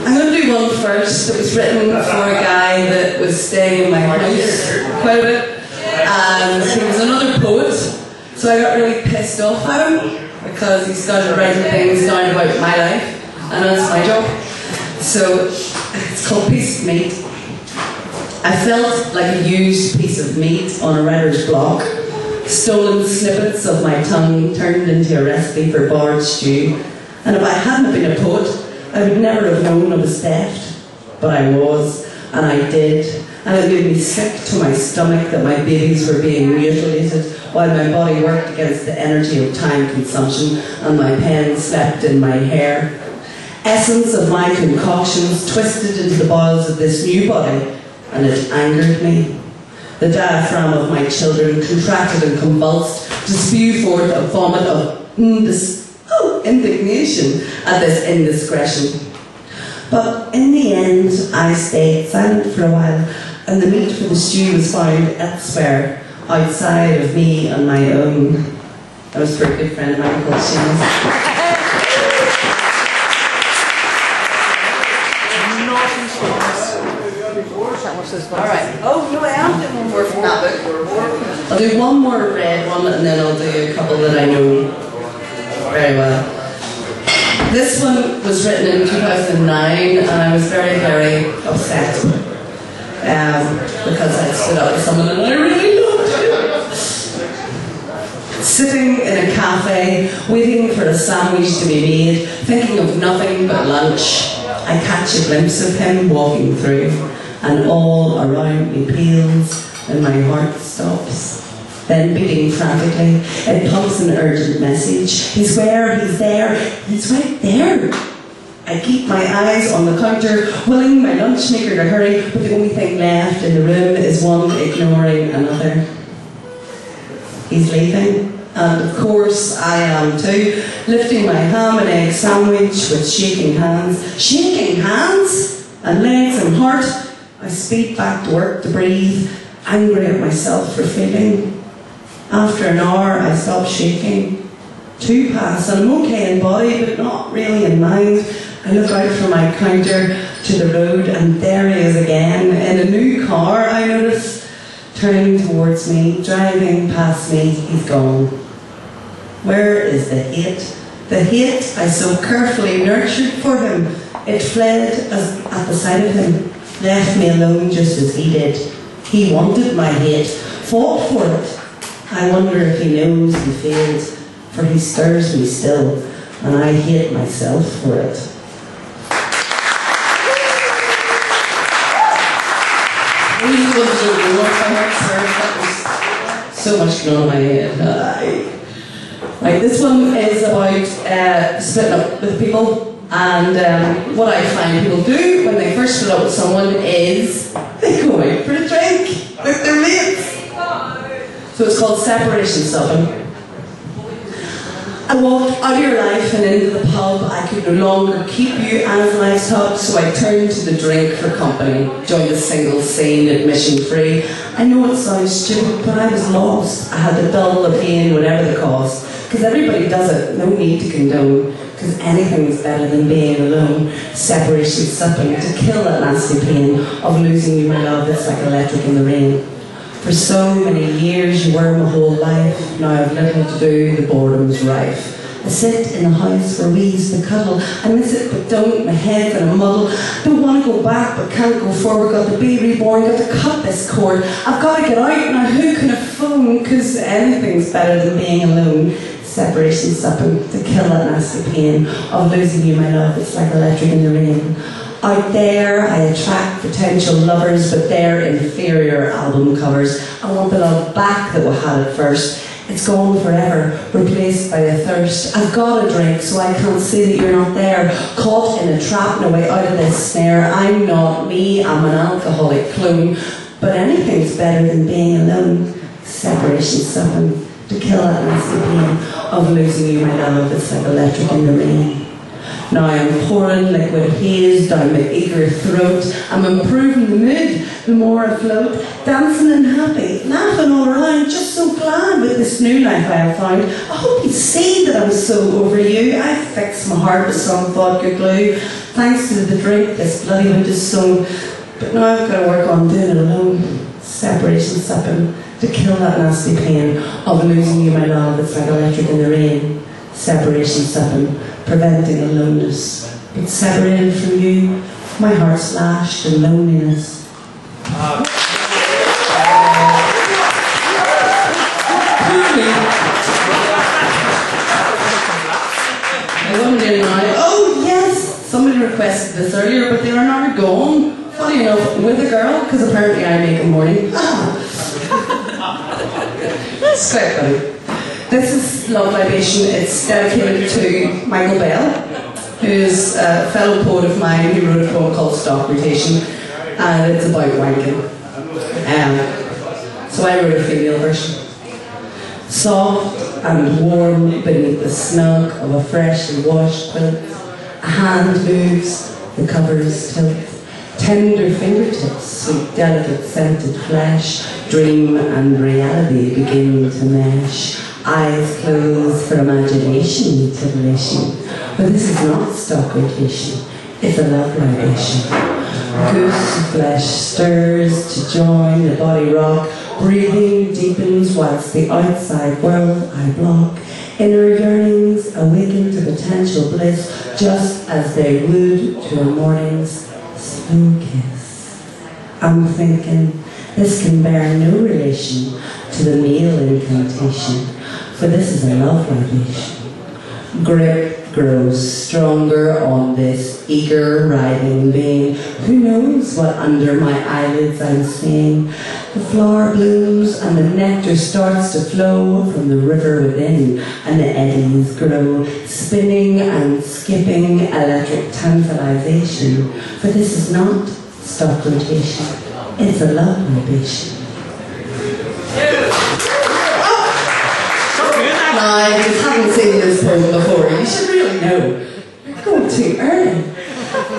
I'm going to do one first that was written for a guy that was staying in my house quite a bit, and he was another poet, so I got really pissed off at him because he started writing things down about my life, and that's my job. So it's called Piece of Meat. I felt like a used piece of meat on a writer's block. Stolen snippets of my tongue turned into a recipe for boiled stew. And if I hadn't been a poet, I would never have known I was theft. But I was, and I did. And it made me sick to my stomach that my babies were being mutilated while my body worked against the energy of time consumption and my pen slept in my hair. Essence of my concoctions twisted into the bowels of this new body, and it angered me. The diaphragm of my children contracted and convulsed to spew forth a vomit of indignation at this indiscretion. But in the end, I stayed silent for a while, and the meat for the stew was found elsewhere, outside of me on my own. That was for a good friend of mine called Seamus. Alright. Oh, no, I am doing one more from that book. I'll do one more red one and then I'll do a couple that I know very well. This one was written in 2009 and I was very, very upset because I stood up with someone and I really loved him. Sitting in a cafe, waiting for a sandwich to be made, thinking of nothing but lunch, I catch a glimpse of him walking through. And all around me peels, and my heart stops. Then beating frantically, it pumps an urgent message. He's where? He's there. He's right there. I keep my eyes on the counter, willing my lunch maker to hurry, but the only thing left in the room is one ignoring another. He's leaving, and of course I am too, lifting my ham and egg sandwich with shaking hands. Shaking hands? And legs and heart. I speed back to work to breathe, angry at myself for failing. After an hour, I stop shaking. 2 pass, and I'm okay in body, but not really in mind. I look out from my counter to the road, and there he is again, in a new car, I notice, turning towards me, driving past me. He's gone. Where is the hate? The hate I so carefully nurtured for him. It fled at the sight of him. Left me alone just as he did. He wanted my hate, fought for it. I wonder if he knows he failed, for he stirs me still, and I hate myself for it. That was so much going on in my head. Right, this one is about splitting up with people. And what I find people do when they first split up with someone is they go out for a drink with their mates. So it's called separation supping. I walked out of your life and into the pub. I could no longer keep you as livestock, so I turned to the drink for company. Joined a single scene, admission free. I know it sounds stupid, but I was lost. I had to double the pain, whatever the cost. Because everybody does it, no need to condone. Because anything is better than being alone. Separation supping, to kill that nasty pain of losing you, my love. It's like electric in the rain. For so many years you were my whole life. Now I've little to do, the boredom's rife. I sit in the house where we used to cuddle. I miss it but don't, my head's in a muddle. Don't want to go back but can't go forward. Got to be reborn, got to cut this cord. I've got to get out now, who can I phone? Cause anything's better than being alone. Separation supping, to kill that nasty pain of losing you, my love. It's like electric in the rain. Out there, I attract potential lovers, but they're inferior album covers. I want the love back that we had at first. It's gone forever, replaced by a thirst. I've got a drink, so I can't see that you're not there. Caught in a trap, no way out of this snare. I'm not me, I'm an alcoholic clone. But anything's better than being alone. Separation supping, to kill that nasty pain of losing you, my love. It's like electric in the rain. Now I'm pouring liquid haze down my eager throat. I'm improving the mood the more I float, dancing and happy, laughing all around, just so glad with this new life I have found. I hope you see that I'm so over you. I fixed my heart with some vodka glue, thanks to the drink this bloody winter's song. But now I've got to work on doing it alone. Separation sipping to kill that nasty pain of losing you, my love. It's like electric in the rain. Separation sipping, preventing aloneness. But separated from you, my heart's lashed in loneliness. Oh yes, somebody requested this earlier, but they are now gone. Funny enough, with a girl, because apparently I make a morning. That's quite funny. This is Love Libation. It's dedicated to Michael Bell, who's a fellow poet of mine who wrote a poem called Stock Rotation, and it's about wanking. So I wrote a female version. Soft and warm beneath the snug of a freshly washed quilt, a hand moves, the covers tilt. Tender fingertips, sweet, delicate, scented flesh, dream and reality begin to mesh. Eyes closed for imagination, titillation. But this is not stock rotation, it's a love libation. Goose of flesh stirs to join the body rock. Breathing deepens whilst the outside world I block. Inner yearnings awaken to potential bliss, just as they would to a morning's slow kiss. I'm thinking this can bear no relation to the meal incantation, for this is a love libation. Grip grows stronger on this eager, writhing vein. Who knows what under my eyelids I'm seeing? The flower blooms and the nectar starts to flow from the river within, and the eddies grow, spinning and skipping electric tantalization. For this is not stock rotation, it's a love libation. Now, if you haven't seen this poem before, you should really know. You're going too early.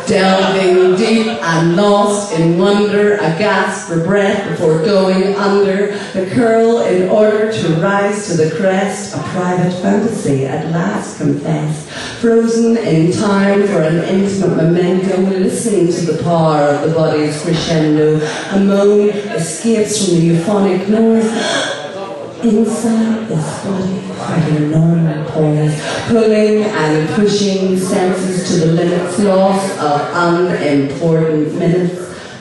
Delving deep and lost in wonder, a gasp for breath before going under. The curl in order to rise to the crest, a private fantasy at last confessed. Frozen in time for an intimate memento, listening to the power of the body's crescendo. A moan escapes from the euphonic noise. Inside this body, fighting normal poise, pulling and pushing senses to the limits, loss of unimportant minutes,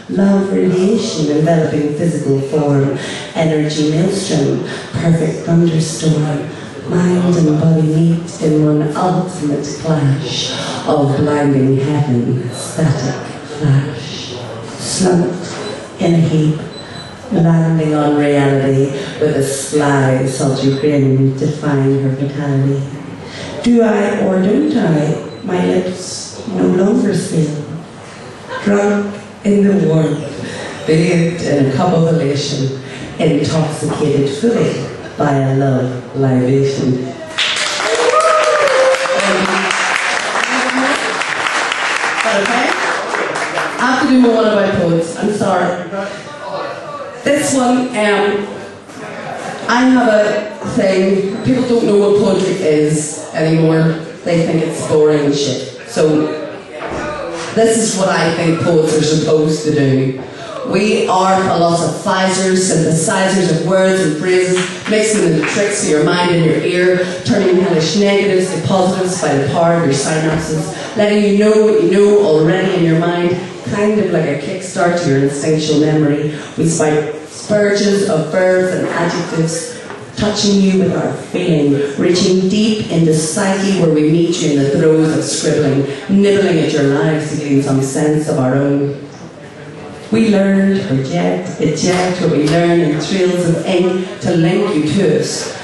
love radiation enveloping physical form, energy maelstrom, perfect thunderstorm, mind and body meet in one ultimate clash of blinding heaven, static flash, slumped in a heap, landing on reality with a sly, sultry grin defying her vitality. Do I or don't I? My lips no longer seal. Drunk in the warmth, bathed in a cup of elation, intoxicated fully by a love libation. Okay? I have to do more one about poets. I'm sorry. This one, I have a thing, people don't know what poetry is anymore. They think it's boring and shit. So, this is what I think poets are supposed to do. We are philosophizers, synthesizers of words and phrases, mixing them into tricks for your mind and your ear, turning hellish negatives to positives by the power of your synapses, letting you know what you know already in your mind, kind of like a kickstart to your instinctual memory. We spike spurges of verbs and adjectives, touching you with our feeling, reaching deep into psyche where we meet you in the throes of scribbling, nibbling at your lives to gain some sense of our own. We learn to project, eject what we learn in trails of ink to link you to us,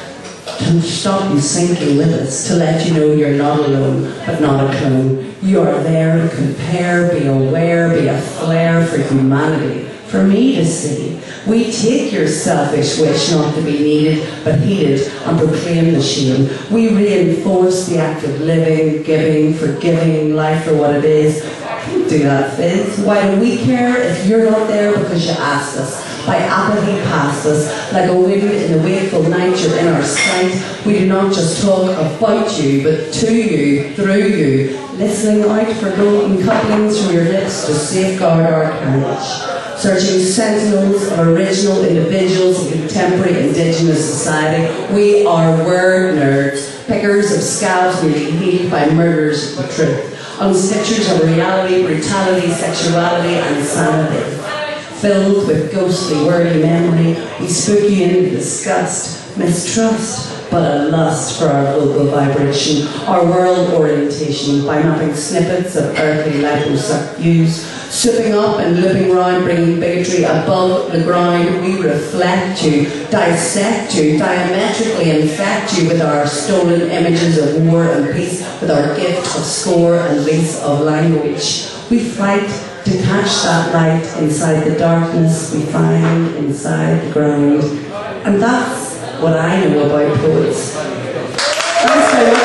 to stop you sinking with us, to let you know you're not alone, but not a clone. You are there to compare, be aware, be a flare for humanity, for me to see. We take your selfish wish not to be needed, but heeded, and proclaim the shame. We reinforce the act of living, giving, forgiving life for what it is. Do that, Fizz. Why do we care if you're not there because you asked us? By apathy past us, like a wind in the wakeful night, you're in our sight. We do not just talk about you, but to you, through you, listening out for golden couplings from your lips to safeguard our courage. Searching sentinels of original individuals in contemporary indigenous society. We are word nerds, pickers of scalps nearly healed by murders of truth. Unstitchers of reality, brutality, sexuality, and sanity. Filled with ghostly, wordy memory, we spook you into disgust, mistrust, but a lust for our vocal vibration, our world orientation, by mapping snippets of earthly liposuck views, swooping up and looping round, bringing bigotry above the ground. We reflect you, dissect you, diametrically infect you with our stolen images of war and peace, with our gift of score and lease of language. We fight to catch that light inside the darkness we find inside the ground. And that's what I know about poets. Thanks very much.